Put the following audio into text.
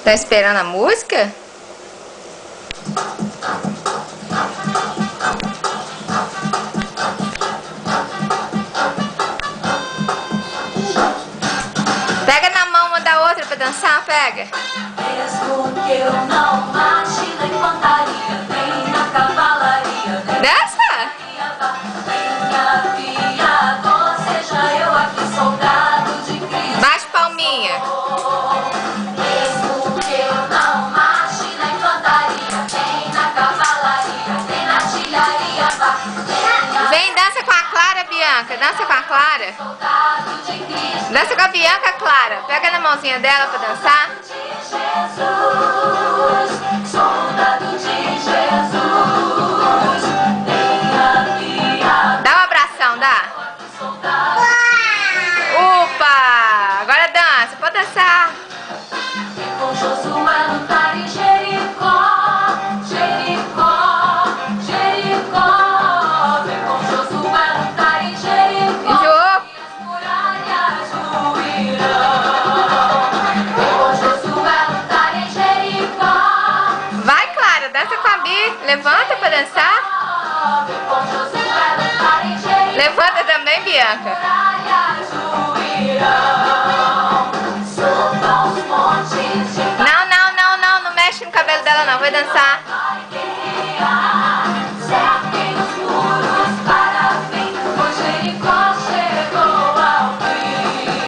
Tá esperando a música? Pega na mão uma da outra pra dançar, pega. Mesmo que eu não marche na infantaria, nem na cavalaria, Dança! nem aviador, seja eu aqui soldado de Cristo. Bate palminha. Mesmo que eu não marche na infantaria, nem na cavalaria, nem na artilharia, Vem, dança com a Clara, Bianca. Dança com a Clara. soldado de Cristo. Dança com a Bianca, Clara. Pega na mãozinha dela pra dançar. Jesus, soldado de Jesus, nem aviador, Dá um abração, dá. soldado. Opa! Agora dança, pode dançar. Com Josué lutar em Jericó, Jericó, Jericó. Vem com Josué lutar em Jericó, Enjoou? as muralhas ruirão. Vem com Josué lutar em Jericó, Vai, Clara, dança com a Bi. Levanta pra dançar. vem com Josué lutar em Jericó, Levanta também, Bianca. muralhas ruirão. Subam os montes de Não, não, não, não. Não mexe no cabelo dela, não. Vai dançar. vai guerrear.